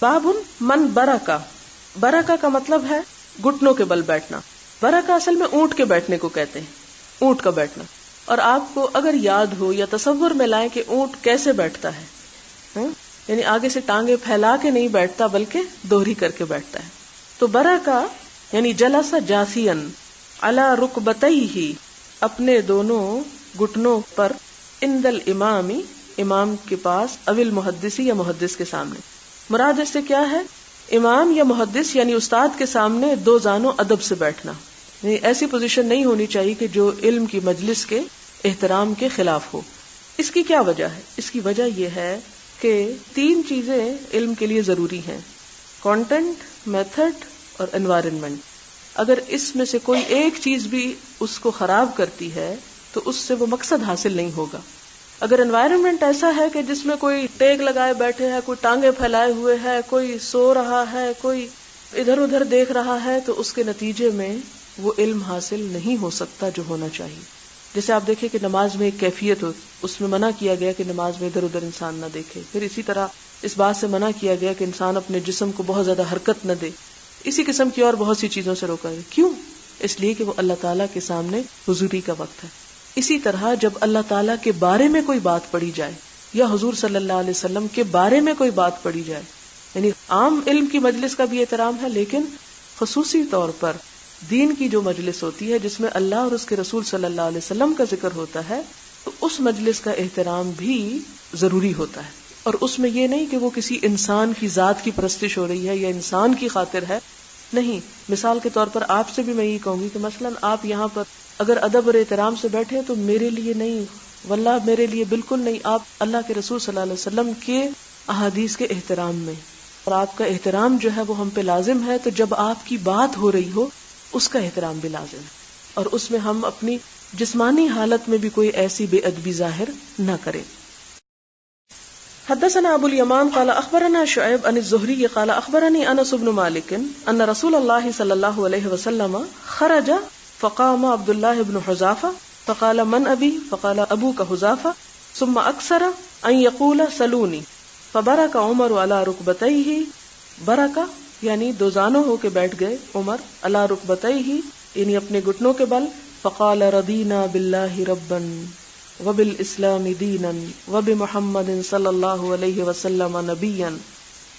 باب من برکا. برکا کا مطلب ہے گھٹنوں کے بل بیٹھنا. برکا اصل میں اونٹ کے بیٹھنے کو کہتے ہیں, اونٹ کا بیٹھنا. اور آپ کو اگر یاد ہو یا تصور میں لائیں کہ اونٹ کیسے بیٹھتا ہے, یعنی آگے سے ٹانگیں پھیلا کے نہیں بیٹھتا بلکہ دوہری کر کے بیٹھتا ہے. تو برکا یعنی جلس جاسین علی رکبتیہ, اپنے دونوں گھٹنوں پر, عند الامام, امام کے پاس, اول محدثی یا محدث کے سامنے. مراد اس سے کیا ہے؟ امام یا محدث یعنی استاد کے سامنے دو زانوں ادب سے بیٹھنا. یعنی ایسی پوزیشن نہیں ہونی چاہیے کہ جو علم کی مجلس کے احترام کے خلاف ہو. اس کی کیا وجہ ہے؟ اس کی وجہ یہ ہے کہ 3 چیزیں علم کے لیے ضروری ہیں: کانٹینٹ, میتھڈ اور انوائرنمنٹ. اگر اس میں سے کوئی ایک چیز بھی اس کو خراب کرتی ہے تو اس سے وہ مقصد حاصل نہیں ہوگا. اگر انوائرنمنٹ ایسا ہے کہ جس میں کوئی ٹیک لگائے بیٹھے ہے, کوئی ٹانگیں پھیلائے ہوئے ہے, کوئی سو رہا ہے, کوئی ادھر ادھر دیکھ رہا ہے, تو اس کے نتیجے میں وہ علم حاصل نہیں ہو سکتا جو ہونا چاہیے. جیسے آپ دیکھیں کہ نماز میں ایک کیفیت ہو, اس میں منع کیا گیا کہ نماز میں ادھر ادھر انسان نہ دیکھے. پھر اسی طرح اس بات سے منع کیا گیا کہ انسان اپنے جسم کو بہت زیادہ حرکت نہ دے. اسی قسم کی اور بہت سی چیزوں سے روکا گیا. کیوں؟ اس لیے کہ وہ اللہ تعالیٰ کے سامنے حضوری کا وقت ہے. اسی طرح جب اللہ تعالیٰ کے بارے میں کوئی بات پڑھی جائے یا حضور صلی اللہ علیہ وسلم کے بارے میں کوئی بات پڑھی جائے, یعنی عام علم کی مجلس کا بھی احترام ہے, لیکن خصوصی طور پر دین کی جو مجلس ہوتی ہے جس میں اللہ اور اس کے رسول صلی اللہ علیہ وسلم کا ذکر ہوتا ہے, تو اس مجلس کا احترام بھی ضروری ہوتا ہے. اور اس میں یہ نہیں کہ وہ کسی انسان کی ذات کی پرستش ہو رہی ہے یا انسان کی خاطر ہے. نہیں, مثال کے طور پر آپ سے بھی میں یہ کہوں گی کہ مثلا آپ یہاں پر اگر ادب اور احترام سے بیٹھے تو میرے لیے نہیں, واللہ میرے لیے بالکل نہیں, آپ اللہ کے رسول صلی اللہ علیہ وسلم کے احادیث کے احترام میں, اور آپ کا احترام جو ہے وہ ہم پہ لازم ہے. تو جب آپ کی بات ہو رہی ہو اس کا احترام بھی لازم ہے, اور اس میں ہم اپنی جسمانی حالت میں بھی کوئی ایسی بے ادبی ظاہر نہ کریں. حدثنا ابو الیمان قال اخبرنا شعیب عن الزہری قال اخبرنی انس بن مالک ان رسول اللہ صلی اللہ علیہ وسلم خرج فقام عبد اللہ بن حذافہ فقال من ابی فقال ابوک حذافہ ثم اکثر ان یقول سلونی فبرک عمر علی رکبتیہ. برکا یعنی دو زانوں ہو کے بیٹھ گئے عمر, علی رکبتیہ یعنی اپنے گھٹنوں کے بل. فقال رضینا باللہ ربا وبالاسلام دینا وبمحمد صلی اللہ علیہ وسلم نبیا.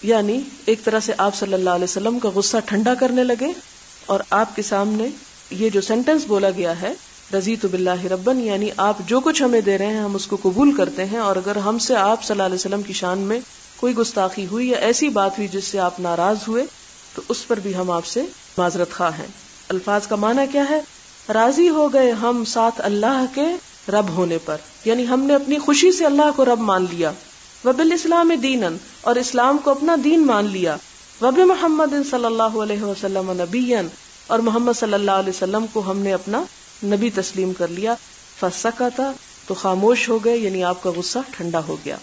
یعنی ایک طرح سے آپ صلی اللہ علیہ وسلم کا غصہ ٹھنڈا کرنے لگے, اور آپ کے سامنے یہ جو سینٹنس بولا گیا ہے رضیت باللہ ربا, یعنی آپ جو کچھ ہمیں دے رہے ہیں ہم اس کو قبول کرتے ہیں, اور اگر ہم سے آپ صلی اللہ علیہ وسلم کی شان میں کوئی گستاخی ہوئی یا ایسی بات ہوئی جس سے آپ ناراض ہوئے تو اس پر بھی ہم آپ سے معذرت خواہ ہیں. الفاظ کا معنی کیا ہے؟ راضی ہو گئے ہم ساتھ اللہ کے رب ہونے پر, یعنی ہم نے اپنی خوشی سے اللہ کو رب مان لیا. وبالاسلام دینا, اور اسلام کو اپنا دین مان لیا. وبمحمد صلی اللہ علیہ وسلم نبیا, اور محمد صلی اللہ علیہ وسلم کو ہم نے اپنا نبی تسلیم کر لیا. فسکت, تو خاموش ہو گئے, یعنی آپ کا غصہ ٹھنڈا ہو گیا.